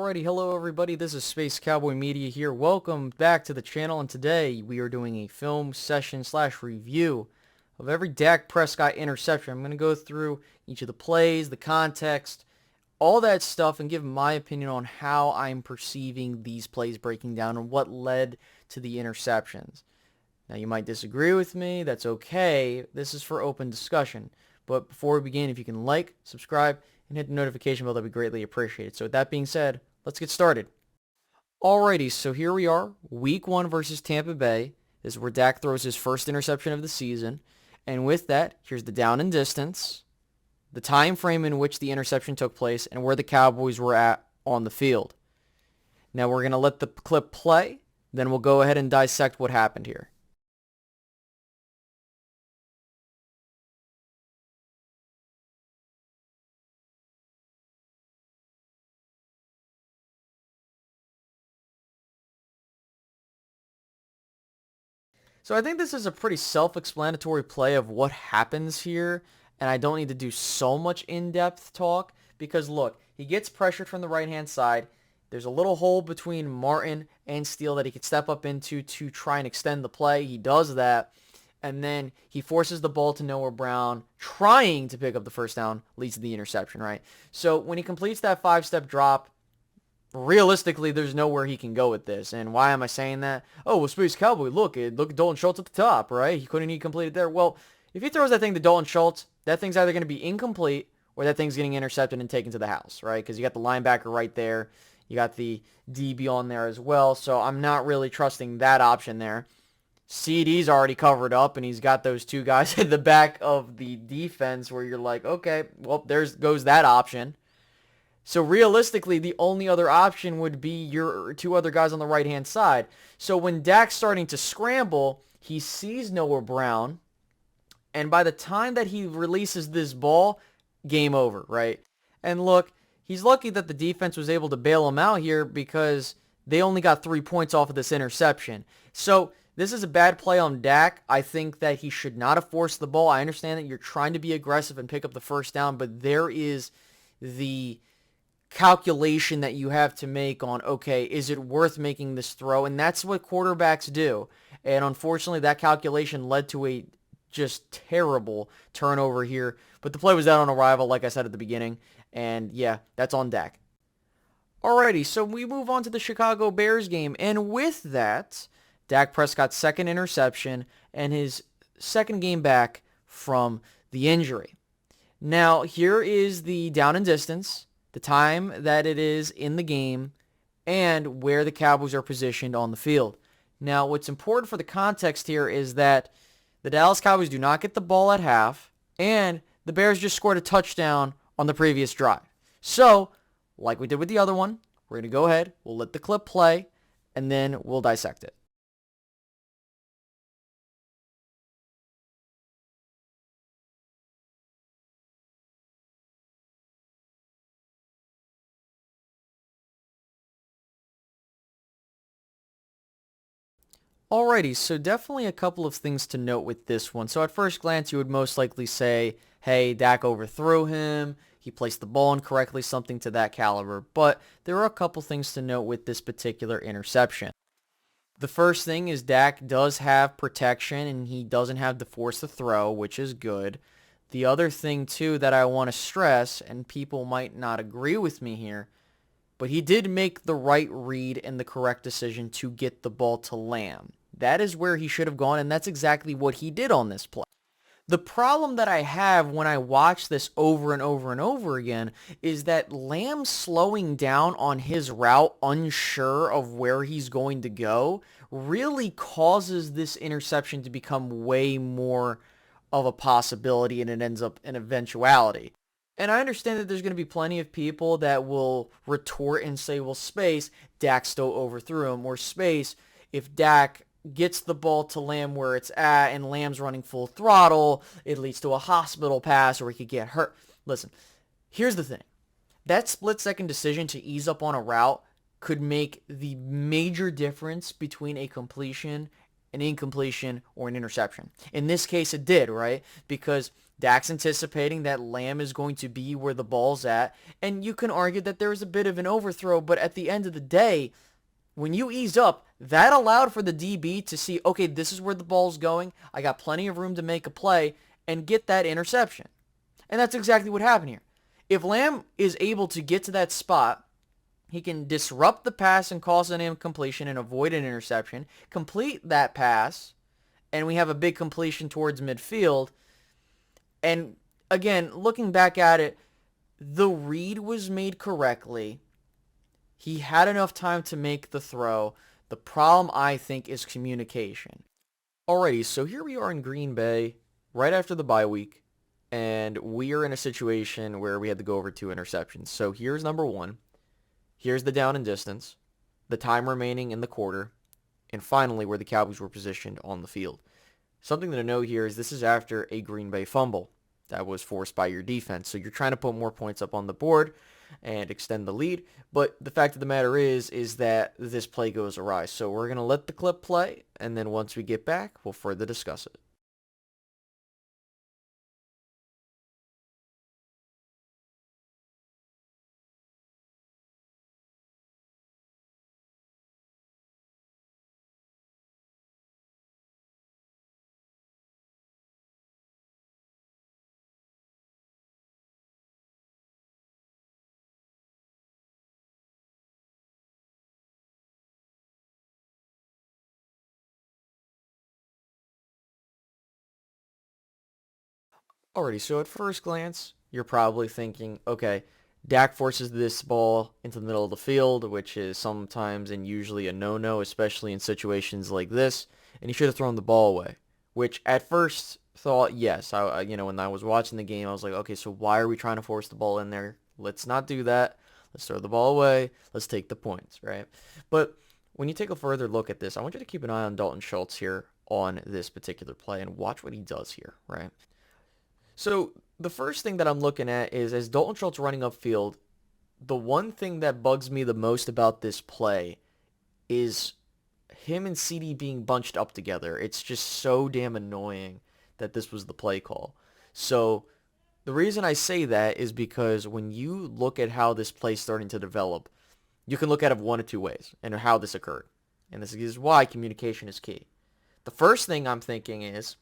Alrighty, hello everybody, this is Space Cowboy Media here. Welcome back to the channel, and today we are doing a film session slash review of every Dak Prescott interception. I'm going to go through each of the plays, the context, all that stuff, and give my opinion on how I'm perceiving these plays breaking down and what led to the interceptions. Now you might disagree with me, that's okay, this is for open discussion. But before we begin, if you can like, subscribe, and hit the notification bell, that'd be greatly appreciated. So with that being said, let's get started. Alrighty, so here we are, week 1 versus Tampa Bay. This is where Dak throws his first interception of the season. And with that, here's the down and distance, the time frame in which the interception took place, and where the Cowboys were at on the field. Now we're going to let the clip play, then we'll go ahead and dissect what happened here. So I think this is a pretty self-explanatory play of what happens here, and I don't need to do so much in-depth talk because look, he gets pressured from the right-hand side. There's a little hole between Martin and Steele that he could step up into to try and extend the play. He does that, and then he forces the ball to Noah Brown, trying to pick up the first down, leads to the interception, right? So when he completes that 5-step drop, realistically, there's nowhere he can go with this. And why am I saying that? Oh, well, Space Cowboy, look at Dalton Schultz at the top, right? He couldn't even complete it there. Well, if he throws that thing to Dalton Schultz, that thing's either going to be incomplete or that thing's getting intercepted and taken to the house, right? Because you got the linebacker right there. You got the DB on there as well. So I'm not really trusting that option there. CD's already covered up, and he's got those two guys at the back of the defense where you're like, okay, well, there goes that option. So realistically, the only other option would be your two other guys on the right-hand side. So when Dak's starting to scramble, he sees Noah Brown, and by the time that he releases this ball, game over, right? And look, he's lucky that the defense was able to bail him out here because they only got 3 points off of this interception. So this is a bad play on Dak. I think that he should not have forced the ball. I understand that you're trying to be aggressive and pick up the first down, but there is the calculation that you have to make on, okay, is it worth making this throw? And that's what quarterbacks do. And unfortunately, that calculation led to a just terrible turnover here. But the play was out on arrival, like I said at the beginning. And yeah, that's on Dak. Alrighty, so we move on to the Chicago Bears game. And with that, Dak Prescott's second interception and his second game back from the injury. Now, here is the down and distance, the time that it is in the game, and where the Cowboys are positioned on the field. Now, what's important for the context here is that the Dallas Cowboys do not get the ball at half, and the Bears just scored a touchdown on the previous drive. So, like we did with the other one, we're going to go ahead, we'll let the clip play, and then we'll dissect it. Alrighty, so definitely a couple of things to note with this one. So at first glance, you would most likely say, hey, Dak overthrew him, he placed the ball incorrectly, something to that caliber. But there are a couple things to note with this particular interception. The first thing is Dak does have protection, and he doesn't have to force the throw, which is good. The other thing, too, that I want to stress, and people might not agree with me here, but he did make the right read and the correct decision to get the ball to Lamb. That is where he should have gone, and that's exactly what he did on this play. The problem that I have when I watch this over and over and over again is that Lamb slowing down on his route, unsure of where he's going to go, really causes this interception to become way more of a possibility, and it ends up an eventuality. And I understand that there's going to be plenty of people that will retort and say, well, Space, Dak still overthrew him. Or Space, if Dak gets the ball to Lamb where it's at and Lamb's running full throttle, it leads to a hospital pass or he could get hurt. Listen, here's the thing. That split-second decision to ease up on a route could make the major difference between a completion an incompletion or an interception. In this case, it did, right? Because Dak's anticipating that Lamb is going to be where the ball's at, and you can argue that there was a bit of an overthrow, but at the end of the day, when you eased up, that allowed for the DB to see, okay, this is where the ball's going. I got plenty of room to make a play and get that interception. And that's exactly what happened here. If Lamb is able to get to that spot, he can disrupt the pass and cause an incompletion and avoid an interception, complete that pass, and we have a big completion towards midfield. And again, looking back at it, the read was made correctly. He had enough time to make the throw. The problem, I think, is communication. Alrighty, so here we are in Green Bay, right after the bye week, and we are in a situation where we had to go over 2 interceptions. So here's number 1. Here's the down and distance, the time remaining in the quarter, and finally where the Cowboys were positioned on the field. Something to note here is this is after a Green Bay fumble that was forced by your defense. So you're trying to put more points up on the board and extend the lead. But the fact of the matter is that this play goes awry. So we're going to let the clip play, and then once we get back, we'll further discuss it. Alrighty, so at first glance, you're probably thinking, okay, Dak forces this ball into the middle of the field, which is sometimes and usually a no-no, especially in situations like this, and he should have thrown the ball away, which at first thought, yes, when I was watching the game, I was like, okay, so why are we trying to force the ball in there? Let's not do that. Let's throw the ball away. Let's take the points, right? But when you take a further look at this, I want you to keep an eye on Dalton Schultz here on this particular play and watch what he does here, right? So the first thing that I'm looking at is as Dalton Schultz running upfield, the one thing that bugs me the most about this play is him and CD being bunched up together. It's just so damn annoying that this was the play call. So the reason I say that is because when you look at how this play is starting to develop, you can look at it one of two ways and how this occurred. And this is why communication is key. The first thing I'm thinking is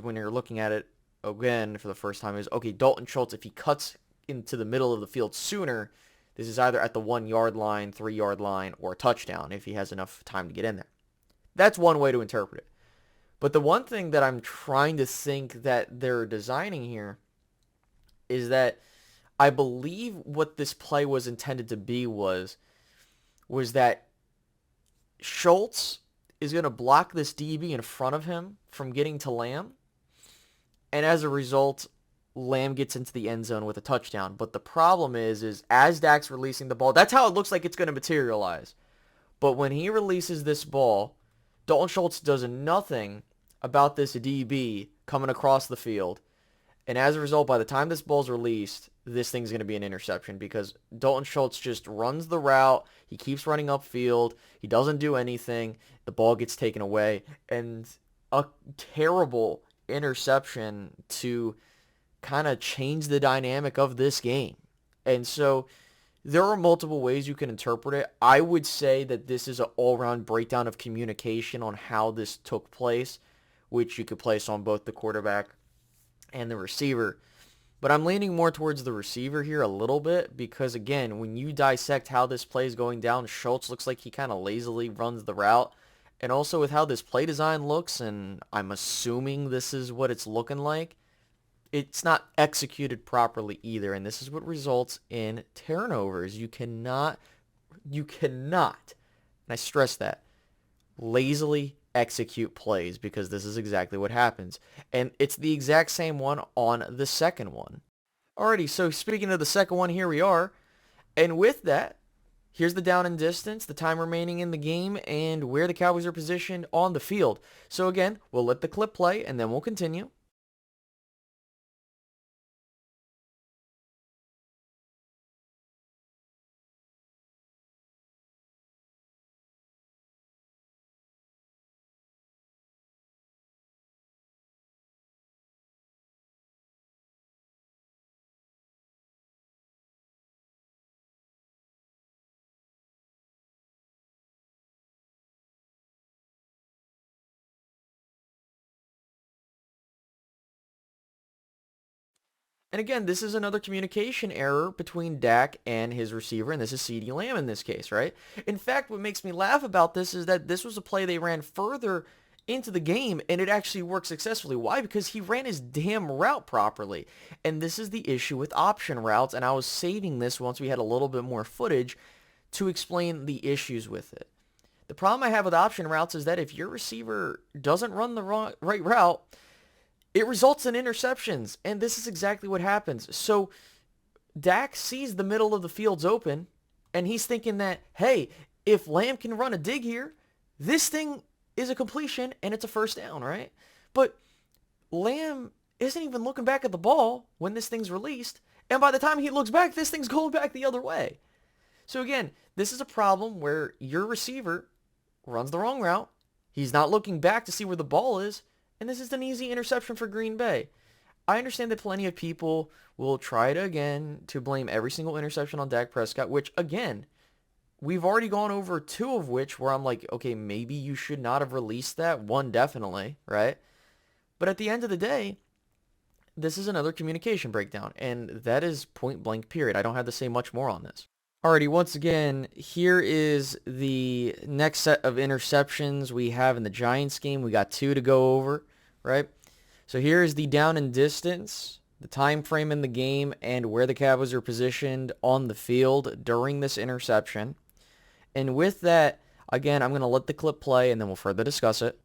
when you're looking at it again for the first time is, okay, Dalton Schultz, if he cuts into the middle of the field sooner, this is either at the 1 yard line, 3 yard line, or a touchdown if he has enough time to get in there. That's one way to interpret it. But the one thing that I'm trying to think that they're designing here is that I believe what this play was intended to be was that Schultz is going to block this DB in front of him from getting to Lamb. And as a result, Lamb gets into the end zone with a touchdown. But the problem is as Dak's releasing the ball, that's how it looks like it's going to materialize. But when he releases this ball, Dalton Schultz does nothing about this DB coming across the field. And as a result, by the time this ball's released, this thing's going to be an interception because Dalton Schultz just runs the route. He keeps running upfield. He doesn't do anything. The ball gets taken away. And a terrible interception to kind of change the dynamic of this game. And so there are multiple ways you can interpret it. I would say that this is an all-around breakdown of communication on how this took place, which you could place on both the quarterback and the receiver. But I'm leaning more towards the receiver here a little bit because, again, when you dissect how this play is going down, Schultz looks like he kind of lazily runs the route. And also with how this play design looks, and I'm assuming this is what it's looking like, it's not executed properly either. And this is what results in turnovers. You cannot, and I stress that, lazily execute plays because this is exactly what happens. And it's the exact same one on the second one. Alrighty, so speaking of the second one, here we are. And with that, here's the down and distance, the time remaining in the game, and where the Cowboys are positioned on the field. So again, we'll let the clip play, and then we'll continue. And again, this is another communication error between Dak and his receiver, and this is CeeDee Lamb in this case, right? In fact, what makes me laugh about this is that this was a play they ran further into the game, and it actually worked successfully. Why? Because he ran his damn route properly. And this is the issue with option routes, and I was saving this once we had a little bit more footage to explain the issues with it. The problem I have with option routes is that if your receiver doesn't run the right route, it results in interceptions, and this is exactly what happens. So Dak sees the middle of the field's open, and he's thinking that, hey, if Lamb can run a dig here, this thing is a completion, and it's a first down, right? But Lamb isn't even looking back at the ball when this thing's released, and by the time he looks back, this thing's going back the other way. So again, this is a problem where your receiver runs the wrong route, he's not looking back to see where the ball is, and this is an easy interception for Green Bay. I understand that plenty of people will try to blame every single interception on Dak Prescott, which, again, we've already gone over two of which where I'm like, okay, maybe you should not have released that. One, definitely, right? But at the end of the day, this is another communication breakdown, and that is point blank, period. I don't have to say much more on this. Alrighty, once again, here is the next set of interceptions we have in the Giants game. We got two to go over, right? So here is the down and distance, the time frame in the game, and where the Cowboys are positioned on the field during this interception. And with that, again, I'm going to let the clip play, and then we'll further discuss it.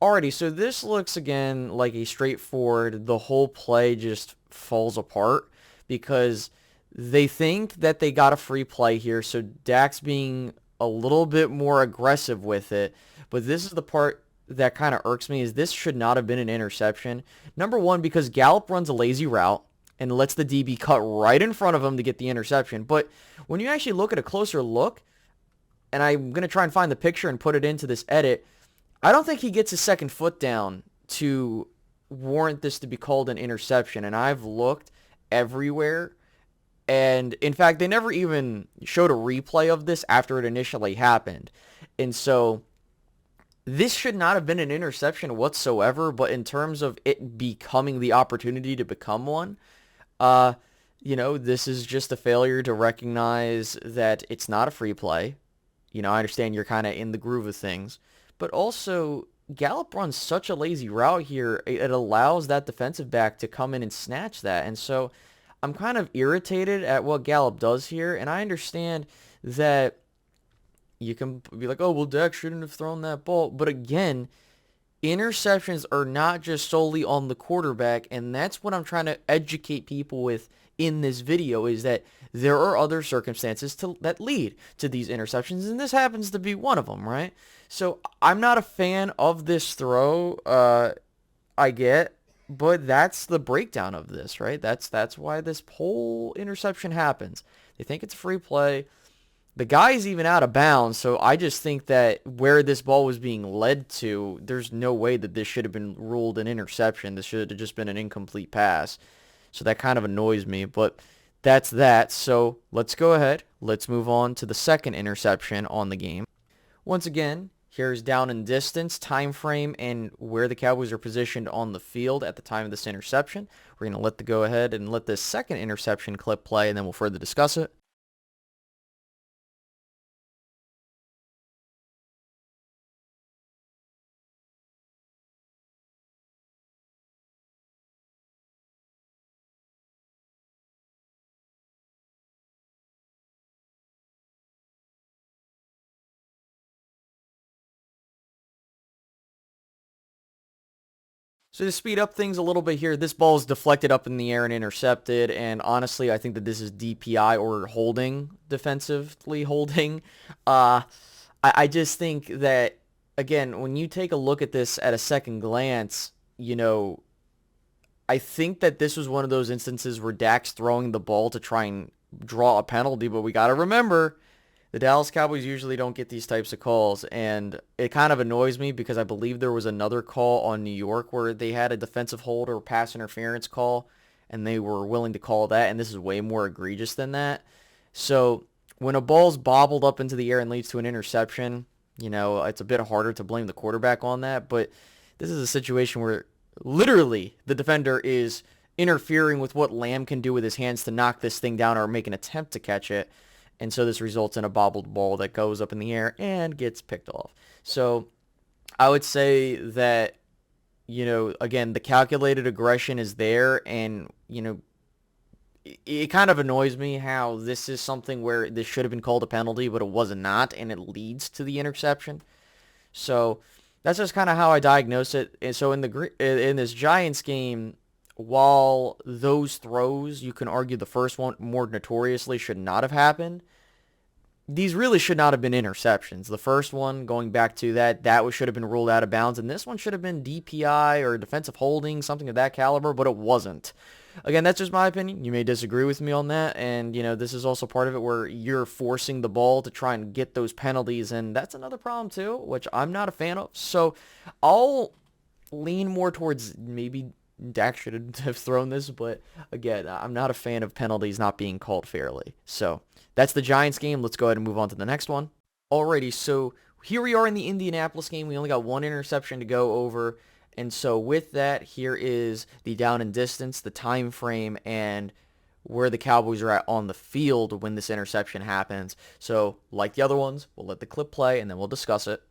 Alrighty, so this looks again like a straightforward, the whole play just falls apart because they think that they got a free play here, so Dak's being a little bit more aggressive with it, but this is the part that kind of irks me is this should not have been an interception. Number one, because Gallup runs a lazy route and lets the DB cut right in front of him to get the interception, but when you actually look at a closer look, and I'm going to try and find the picture and put it into this edit, I don't think he gets his second foot down to warrant this to be called an interception. And I've looked everywhere. And in fact, they never even showed a replay of this after it initially happened. And so this should not have been an interception whatsoever. But in terms of it becoming the opportunity to become one, this is just a failure to recognize that it's not a free play. I understand you're kind of in the groove of things. But also, Gallup runs such a lazy route here, it allows that defensive back to come in and snatch that. And so I'm kind of irritated at what Gallup does here. And I understand that you can be like, oh, well, Dak shouldn't have thrown that ball. But again, interceptions are not just solely on the quarterback. And that's what I'm trying to educate people with in this video is that there are other circumstances that lead to these interceptions. And this happens to be one of them, right? So I'm not a fan of this throw, I get, but that's the breakdown of this, right? That's why this whole interception happens. They think it's a free play. The guy's even out of bounds, so I just think that where this ball was being led to, there's no way that this should have been ruled an interception. This should have just been an incomplete pass. So that kind of annoys me, but that's that. So let's go ahead. Let's move on to the second interception on the game. Once again, here's down and distance, time frame, and where the Cowboys are positioned on the field at the time of this interception. We're going to go ahead and let this second interception clip play, and then we'll further discuss it. So to speed up things a little bit here, this ball is deflected up in the air and intercepted, and honestly, I think that this is DPI or holding, defensively holding. I just think that, again, when you take a look at this at a second glance, I think that this was one of those instances where Dak's throwing the ball to try and draw a penalty, but we got to remember, The Dallas Cowboys usually don't get these types of calls, and it kind of annoys me because I believe there was another call on New York where they had a defensive hold or pass interference call, and they were willing to call that, and this is way more egregious than that. So when a ball's bobbled up into the air and leads to an interception, it's a bit harder to blame the quarterback on that, but this is a situation where literally the defender is interfering with what Lamb can do with his hands to knock this thing down or make an attempt to catch it. And so this results in a bobbled ball that goes up in the air and gets picked off. So I would say that, again, the calculated aggression is there. And, it kind of annoys me how this is something where this should have been called a penalty, but it was not. And it leads to the interception. So that's just kind of how I diagnose it. And so in this Giants game, while those throws, you can argue the first one more notoriously should not have happened, these really should not have been interceptions. The first one, going back to that should have been ruled out of bounds, and this one should have been DPI or defensive holding, something of that caliber, but it wasn't. Again, that's just my opinion. You may disagree with me on that, and, this is also part of it where you're forcing the ball to try and get those penalties, and that's another problem too, which I'm not a fan of. So I'll lean more towards maybe Dak should have thrown this, but again, I'm not a fan of penalties not being called fairly. So that's the Giants game. Let's go ahead and move on to the next one. Alrighty, so here we are in the Indianapolis game. We only got one interception to go over. And so with that, here is the down and distance, the time frame, and where the Cowboys are at on the field when this interception happens. So like the other ones, we'll let the clip play and then we'll discuss it.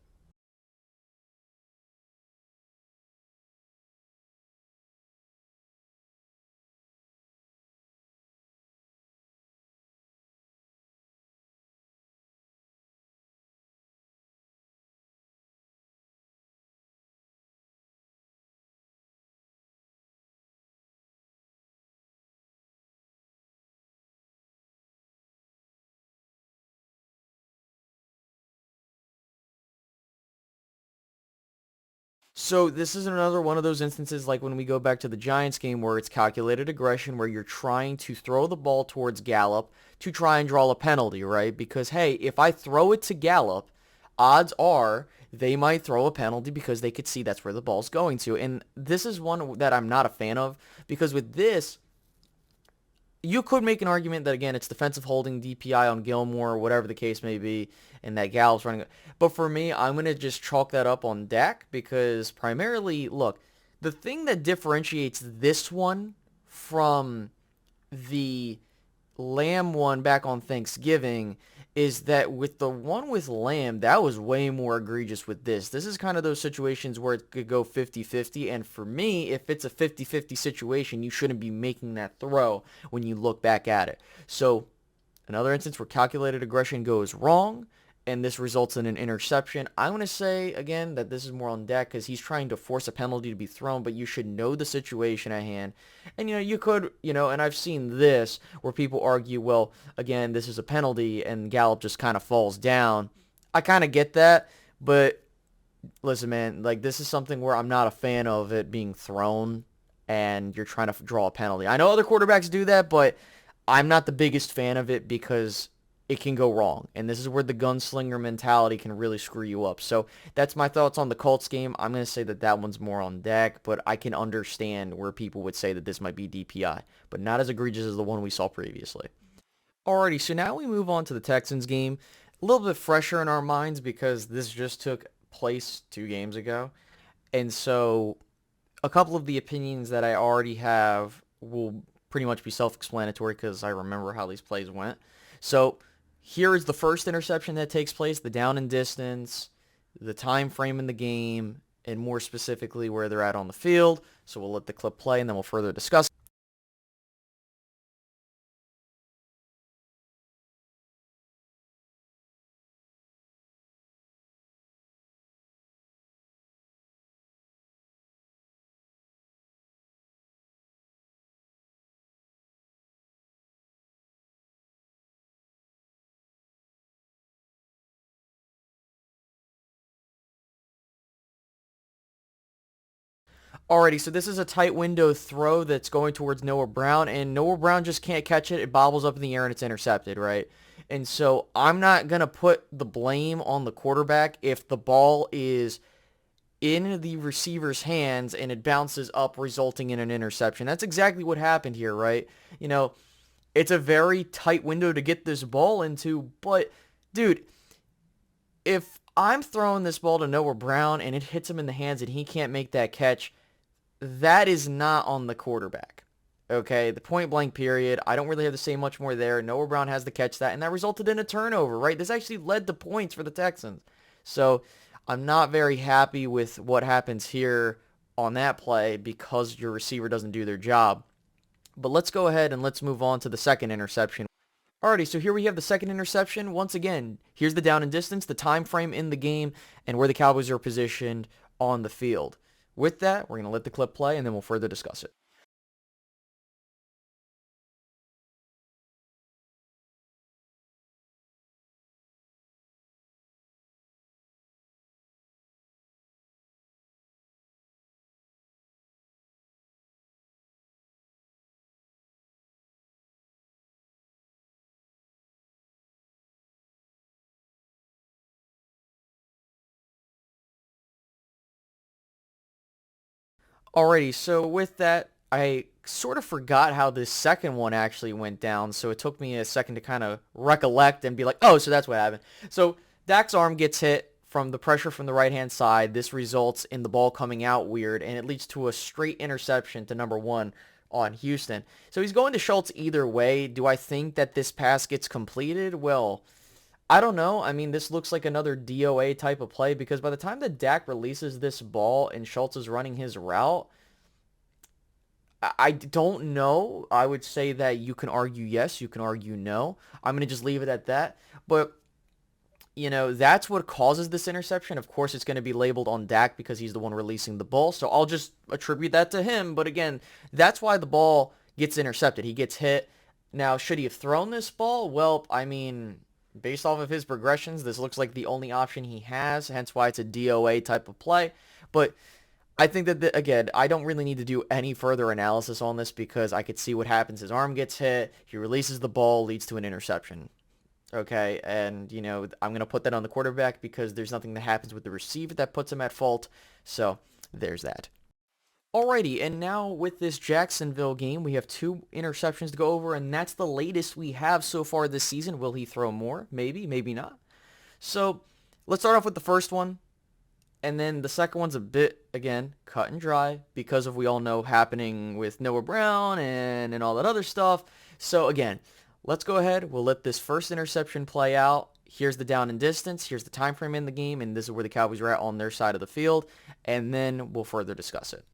So this is another one of those instances like when we go back to the Giants game where it's calculated aggression where you're trying to throw the ball towards Gallup to try and draw a penalty, right? Because, hey, if I throw it to Gallup, odds are they might throw a penalty because they could see that's where the ball's going to. And this is one that I'm not a fan of because with this, you could make an argument that, again, it's defensive holding DPI on Gilmore or whatever the case may be, and that Gallup's running. But for me, I'm going to just chalk that up on Dak because primarily, look, the thing that differentiates this one from the Lamb one back on Thanksgiving is that with the one with Lamb, that was way more egregious with this. This is kind of those situations where it could go 50-50, and for me, if it's a 50-50 situation, you shouldn't be making that throw when you look back at it. So another instance where calculated aggression goes wrong, and this results in an interception. I'm going to say, again, that this is more on Dak because he's trying to force a penalty to be thrown, but you should know the situation at hand. And, you could, and I've seen this where people argue, well, again, this is a penalty, and Gallup just kind of falls down. I kind of get that, but listen, man, like this is something where I'm not a fan of it being thrown and you're trying to draw a penalty. I know other quarterbacks do that, but I'm not the biggest fan of it because it can go wrong. And this is where the gunslinger mentality can really screw you up. So that's my thoughts on the Colts game. I'm going to say that one's more on Dak, but I can understand where people would say that this might be DPI, but not as egregious as the one we saw previously. Alrighty, so now we move on to the Texans game. A little bit fresher in our minds because this just took place 2 games ago. And so a couple of the opinions that I already have will pretty much be self-explanatory because I remember how these plays went. So here is the first interception that takes place, the down and distance, the time frame in the game, and more specifically where they're at on the field. So we'll let the clip play and then we'll further discuss. Alrighty, so this is a tight window throw that's going towards Noah Brown, and Noah Brown just can't catch it. It bobbles up in the air and it's intercepted, right? And so I'm not going to put the blame on the quarterback if the ball is in the receiver's hands and it bounces up, resulting in an interception. That's exactly what happened here, right? You know, it's a very tight window to get this ball into, but dude, if I'm throwing this ball to Noah Brown and it hits him in the hands and he can't make that catch, that is not on the quarterback. Okay, the point blank period. I don't really have to say much more there. Noah Brown has to catch that, and that resulted in a turnover, right? This actually led to points for the Texans. So I'm not very happy with what happens here on that play because your receiver doesn't do their job. But let's go ahead and let's move on to the second interception. Alrighty, so here we have the second interception. Once again, here's the down and distance, the time frame in the game, and where the Cowboys are positioned on the field. With that, we're going to let the clip play, and then we'll further discuss it. Alrighty, so with that, I sort of forgot how this second one actually went down, so it took me a second to kind of recollect and be like, oh, so that's what happened. So Dak's arm gets hit from the pressure from the right-hand side. This results in the ball coming out weird, and it leads to a straight interception to number one on Houston. So he's going to Schultz either way. Do I think that this pass gets completed? Well, I don't know. I mean, this looks like another DOA type of play because by the time that Dak releases this ball and Schultz is running his route, I don't know. I would say that you can argue yes, you can argue no. I'm going to just leave it at that. But, that's what causes this interception. Of course, it's going to be labeled on Dak because he's the one releasing the ball. So I'll just attribute that to him. But again, that's why the ball gets intercepted. He gets hit. Now, should he have thrown this ball? Well, I mean, based off of his progressions, this looks like the only option he has, hence why it's a DOA type of play. But I think that, again, I don't really need to do any further analysis on this because I could see what happens. His arm gets hit, he releases the ball, leads to an interception. Okay, and, I'm going to put that on the quarterback because there's nothing that happens with the receiver that puts him at fault. So, there's that. Alrighty, and now with this Jacksonville game, we have two interceptions to go over, and that's the latest we have so far this season. Will he throw more? Maybe, maybe not. So, let's start off with the first one. And then the second one's a bit, again, cut and dry because of we all know happening with Noah Brown and all that other stuff. So again, let's go ahead. We'll let this first interception play out. Here's the down and distance. Here's the time frame in the game. And this is where the Cowboys are at on their side of the field. And then we'll further discuss it.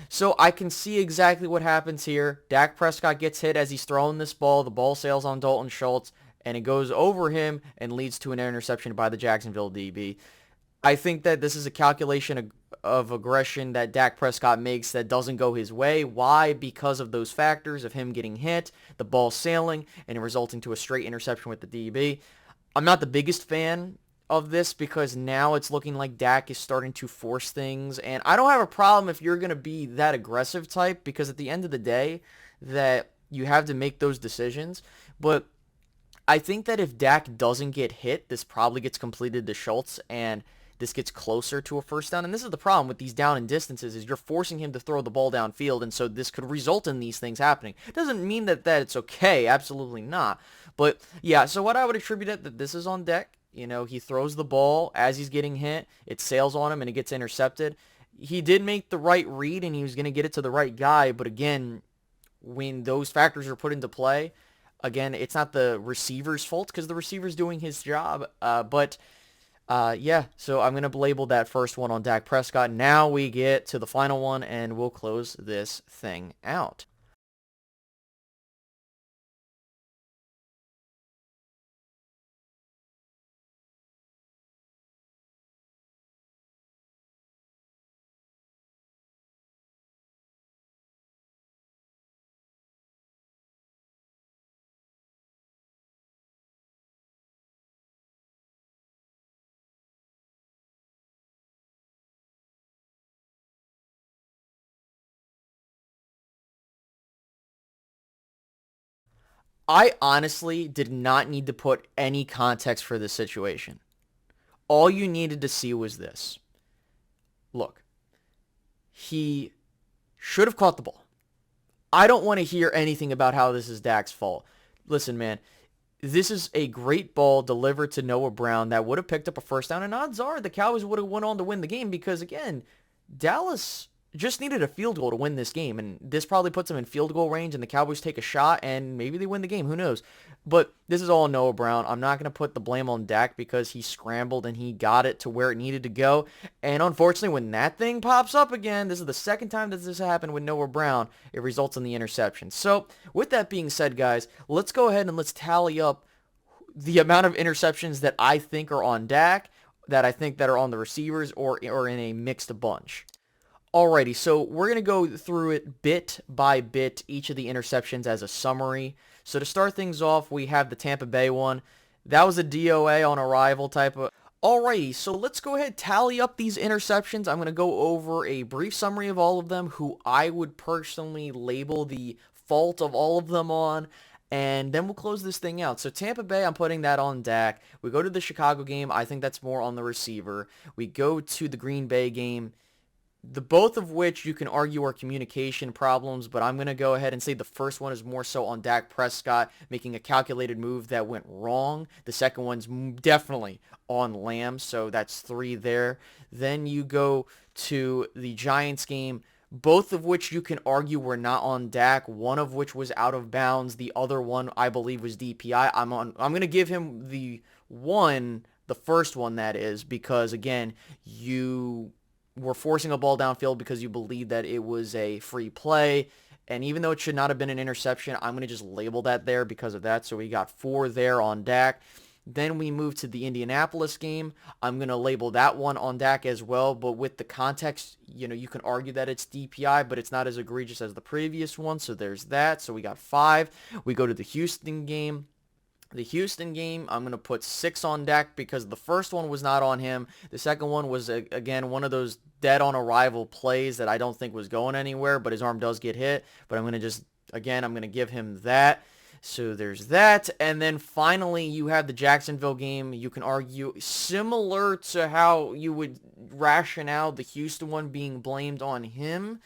So I can see exactly what happens here. Dak Prescott gets hit as he's throwing this ball. The ball sails on Dalton Schultz, and it goes over him and leads to an interception by the Jacksonville DB. I think that this is a calculation of aggression that Dak Prescott makes that doesn't go his way. Why? Because of those factors of him getting hit, the ball sailing, and it resulting to a straight interception with the DB. I'm not the biggest fan of this because now it's looking like Dak is starting to force things. And I don't have a problem if you're going to be that aggressive type because at the end of the day that you have to make those decisions. But I think that if Dak doesn't get hit, this probably gets completed to Schultz and this gets closer to a first down. And this is the problem with these down and distances is you're forcing him to throw the ball downfield. And so this could result in these things happening. It doesn't mean that it's okay. Absolutely not. But yeah, so what I would attribute it that this is on Dak. He throws the ball as he's getting hit. It sails on him and it gets intercepted. He did make the right read and he was going to get it to the right guy. But again, when those factors are put into play, again, it's not the receiver's fault because the receiver's doing his job. Yeah, so I'm going to label that first one on Dak Prescott. Now we get to the final one and we'll close this thing out. I honestly did not need to put any context for this situation. All you needed to see was this. Look, he should have caught the ball. I don't want to hear anything about how this is Dak's fault. Listen, man, this is a great ball delivered to Noah Brown that would have picked up a first down, and odds are the Cowboys would have went on to win the game because, again, Dallas just needed a field goal to win this game, and this probably puts them in field goal range, and the Cowboys take a shot, and maybe they win the game. Who knows? But this is all Noah Brown. I'm not going to put the blame on Dak because he scrambled and he got it to where it needed to go. And unfortunately, when that thing pops up again, this is the second time that this happened with Noah Brown, it results in the interception. So with that being said, guys, let's go ahead and let's tally up the amount of interceptions that I think are on Dak, that I think that are on the receivers, or in a mixed bunch. Alrighty, so we're going to go through it bit by bit, each of the interceptions as a summary. So to start things off, we have the Tampa Bay one. That was a DOA on arrival type of... Alrighty, so let's go ahead and tally up these interceptions. I'm going to go over a brief summary of all of them, who I would personally label the fault of all of them on, and then we'll close this thing out. So Tampa Bay, I'm putting that on Dak. We go to the Chicago game. I think that's more on the receiver. We go to the Green Bay game, the both of which you can argue are communication problems, but I'm going to go ahead and say the first one is more so on Dak Prescott making a calculated move that went wrong. The second one's definitely on Lamb, so that's 3 there. Then you go to the Giants game, both of which you can argue were not on Dak, one of which was out of bounds. The other one, I believe, was DPI. I'm going to give him the first one that is, because, again, you were forcing a ball downfield because you believe that it was a free play. And even though it should not have been an interception, I'm going to just label that there because of that. So we got 4 there on Dak. Then we move to the Indianapolis game. I'm going to label that one on Dak as well. But with the context, you can argue that it's DPI, but it's not as egregious as the previous one. So there's that. So we got 5. We go to the Houston game. The Houston game, I'm going to put 6 on Dak because the first one was not on him. The second one was, again, one of those dead on arrival plays that I don't think was going anywhere, but his arm does get hit. But I'm going to give him that. So there's that. And then finally, you have the Jacksonville game. You can argue similar to how you would rationale the Houston one being blamed on him.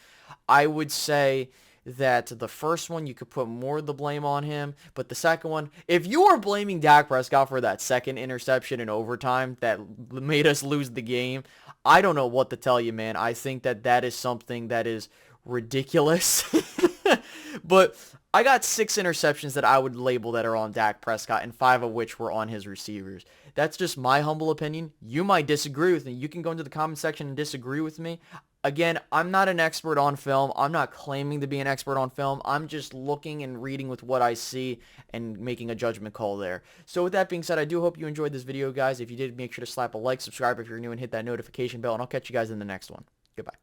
I would say that the first one, you could put more of the blame on him, but the second one, if you are blaming Dak Prescott for that second interception in overtime that made us lose the game, I don't know what to tell you, man. I think that is something that is ridiculous. But I got 6 interceptions that I would label that are on Dak Prescott, and 5 of which were on his receivers. That's just my humble opinion. You might disagree with me. You can go into the comment section and disagree with me. Again, I'm not an expert on film. I'm not claiming to be an expert on film. I'm just looking and reading with what I see and making a judgment call there. So with that being said, I do hope you enjoyed this video, guys. If you did, make sure to slap a like, subscribe if you're new, and hit that notification bell, and I'll catch you guys in the next one. Goodbye.